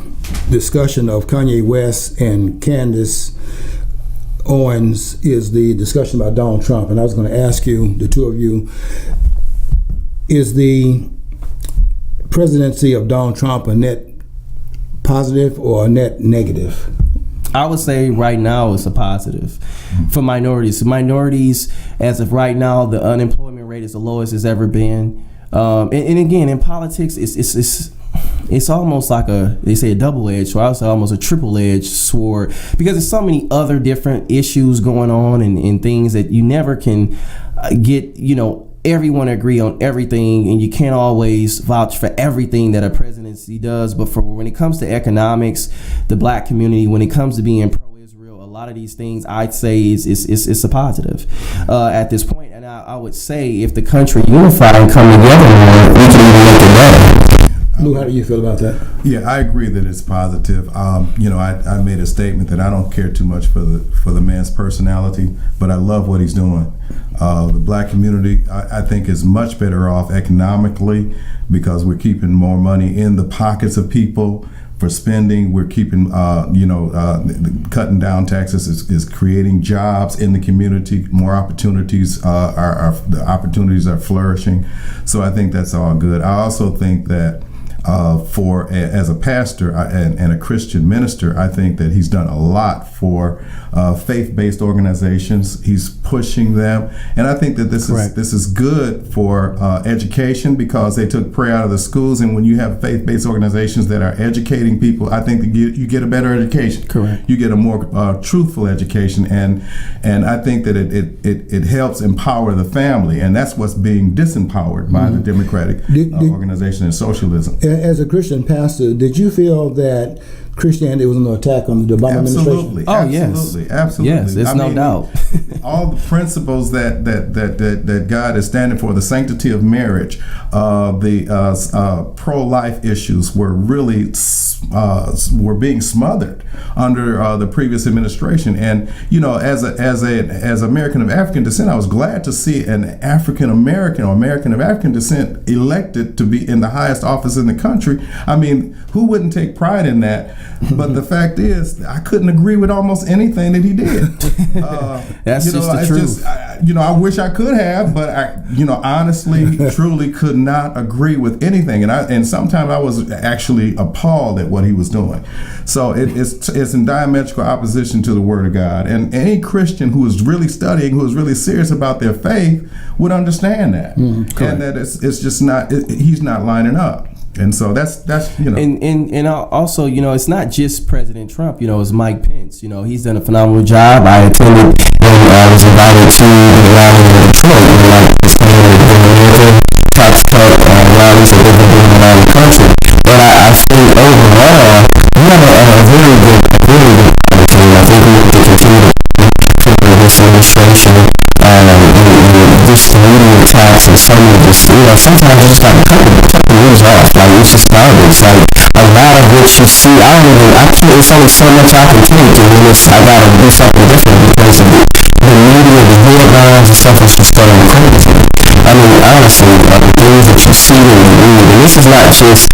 discussion of Kanye West and Candace Owens is the discussion about Donald Trump, and I was going to ask you, the two of you, is the presidency of Donald Trump a net positive or a net negative? I would say right now it's a positive for minorities. Minorities, as of right now, the unemployment rate is the lowest it's ever been. And again, in politics, it's almost like they say a double-edged, or I would say almost a triple-edged sword, because there's so many other different issues going on and things that you never can get, everyone agree on everything, and you can't always vouch for everything that a presidency does. But for when it comes to economics, the black community, when it comes to being pro-Israel, a lot of these things I'd say is a positive at this point. And I would say if the country unified and come together, we can even make it better. Lou, how do you feel about that? Yeah, I agree that it's positive. I made a statement that I don't care too much for the man's personality, but I love what he's doing. The black community, I think, is much better off economically because we're keeping more money in the pockets of people for spending. We're keeping, cutting down taxes is creating jobs in the community. More opportunities, the opportunities are flourishing. So I think that's all good. I also think that as a pastor and a Christian minister, I think that he's done a lot for faith-based organizations. He's pushing them, and I think that this is good for education because they took prayer out of the schools. And when you have faith-based organizations that are educating people, I think that you get a better education. Correct. You get a more truthful education, and I think that it helps empower the family, and that's what's being disempowered by the Democratic organization and socialism. As a Christian pastor, did you feel that Christianity was under attack on the Obama administration? Oh, yes. Absolutely. Yes, there's no doubt. All the principles that God is standing for, the sanctity of marriage, the pro-life issues were really were being smothered under the previous administration. And as American of African descent, I was glad to see an African American or American of African descent elected to be in the highest office in the country. I mean, who wouldn't take pride in that? But the fact is, I couldn't agree with almost anything that he did. That's just the truth. I wish I could have, but I, honestly, truly could not agree with anything. And sometimes I was actually appalled at what he was doing. So it's in diametrical opposition to the Word of God. And any Christian who is really studying, who is really serious about their faith, would understand that, and that it's just not. He's not lining up. And so that's and also it's not just President Trump. It's Mike Pence. He's done a phenomenal job. I attended I was invited to the rally in Detroit, and like this kind of tax cut rallies that they've been doing around the country. But I think overall, we have a very good opportunity. I think we need to continue to this administration and just the media attacks and some of this, sometimes you just got to cut the news off. Like, it's just garbage. Like, a lot of what you see, it's only so much I can take, and then I gotta do something different because of the media, the headlines and stuff is just going crazy. I mean, honestly, the things that you see and you read, and this is not just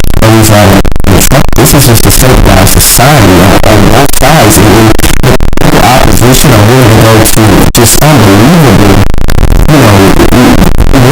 this is just a state by society on both sides, and the opposition are willing to go to just unbelievable,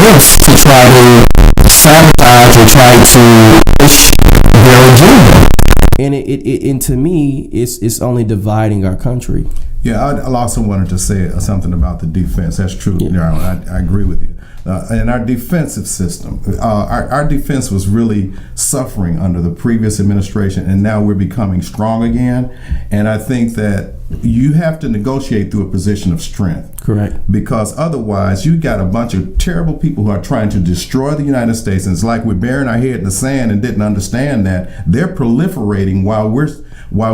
risks to try to sabotage or try to push their agenda. And to me, it's only dividing our country. Yeah, I also wanted to say something about the defense. That's true, Darwin. I agree with you. And our defensive system, our defense was really suffering under the previous administration, and now we're becoming strong again. And I think that you have to negotiate through a position of strength. Correct. Because otherwise, you got a bunch of terrible people who are trying to destroy the United States. And it's like we're burying our head in the sand and didn't understand that they're proliferating while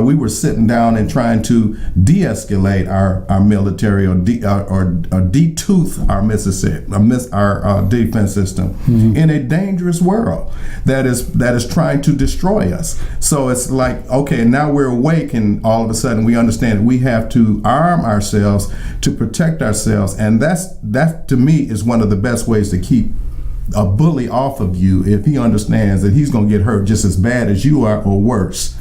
we were sitting down and trying to de-escalate our military or detooth our defense system in a dangerous world that is trying to destroy us. So it's like, okay, now we're awake, and all of a sudden we understand that we have to arm ourselves to protect ourselves, and that to me is one of the best ways to keep a bully off of you if he understands that he's going to get hurt just as bad as you are or worse.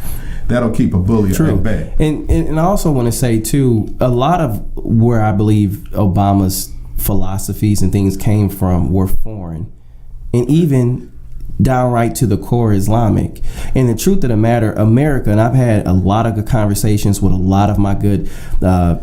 That'll keep a bully at bay. And I also want to say, too, a lot of where I believe Obama's philosophies and things came from were foreign and even downright to the core Islamic. And the truth of the matter, America, and I've had a lot of good conversations with a lot of my good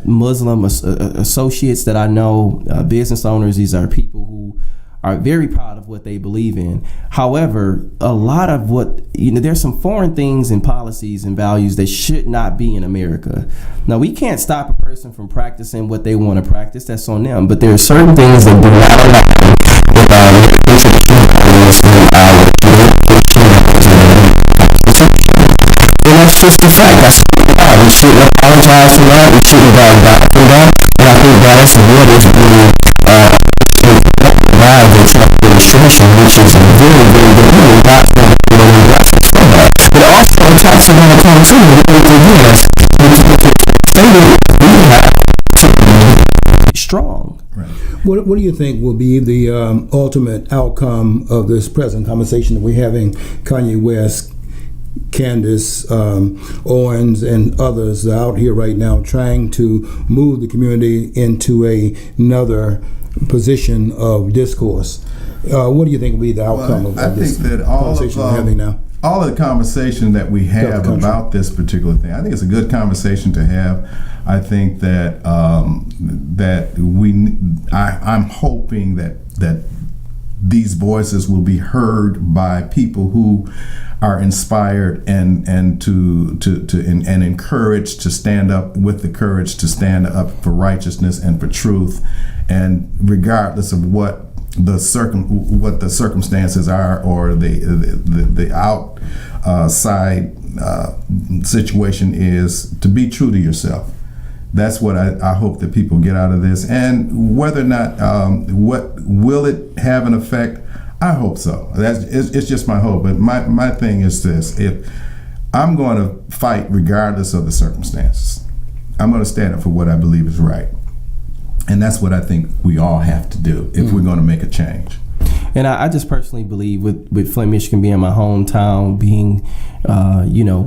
Muslim associates that I know, business owners. These are people who are very proud of what they believe in. However, a lot of there's some foreign things and policies and values that should not be in America. Now, we can't stop a person from practicing what they want to practice. That's on them. But there are certain things that do not align with our traditional values and our and that's just the fact. That's what we are. We shouldn't apologize for that. We shouldn't back down from that. And I think that is what is being by the Trump administration, which is a very, very good thing. Not for the but also attacks another country with the U.S. We have to be strong. Right. What do you think will be the ultimate outcome of this present conversation that we're having? Kanye West, Candace Owens, and others out here right now trying to move the community into another position of discourse. What do you think will be the outcome of this conversation we're having now? All of the conversation that we have about this particular thing, I think it's a good conversation to have. I think that I'm hoping that these voices will be heard by people who are inspired and encouraged to stand up with the courage to stand up for righteousness and for truth, and regardless of what the circumstances are or the outside situation is, to be true to yourself. That's what I hope that people get out of this. And whether or not, what will it have an effect? I hope so. It's just my hope. But my thing is this: if I'm going to fight regardless of the circumstances, I'm going to stand up for what I believe is right. And that's what I think we all have to do if we're going to make a change. And I just personally believe with Flint, Michigan being my hometown, being,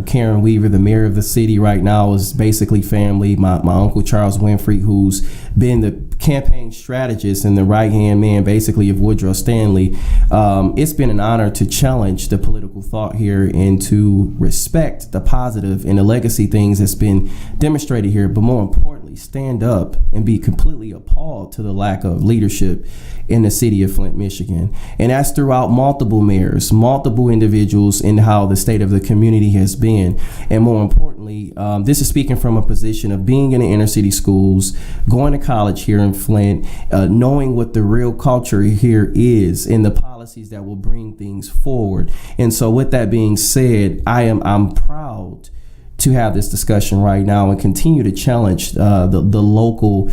Karen Weaver, the mayor of the city right now, is basically family. My uncle Charles Winfrey, who's been the campaign strategist and the right-hand man basically of Woodrow Stanley. It's been an honor to challenge the political thought here and to respect the positive and the legacy things that's been demonstrated here, but more importantly, stand up and be completely appalled to the lack of leadership in the city of Flint, Michigan. And that's throughout multiple mayors, multiple individuals, and how the state of the community has been. And more importantly, importantly, this is speaking from a position of being in the inner city schools, going to college here in Flint, knowing what the real culture here is and the policies that will bring things forward. And so with that being said, I'm proud to have this discussion right now and continue to challenge the local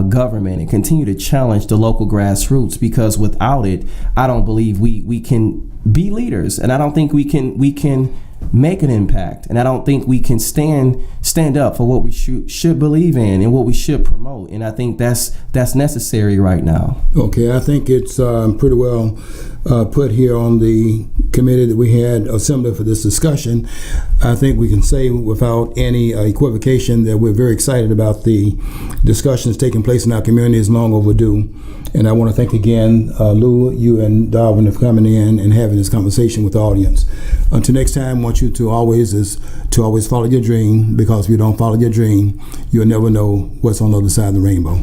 government and continue to challenge the local grassroots, because without it, I don't believe we can be leaders, and I don't think we can make an impact, and I don't think we can stand up for what we should believe in and what we should promote. And I think that's necessary right now. Okay, I think it's pretty well put here on the committee that we had assembled for this discussion. I think we can say without any equivocation that we're very excited about the discussions taking place in our community. Is long overdue. And I want to thank again Lou, you and Darwin for coming in and having this conversation with the audience. Until next time, I want you to always follow your dream, because if you don't follow your dream, you'll never know what's on the other side of the rainbow.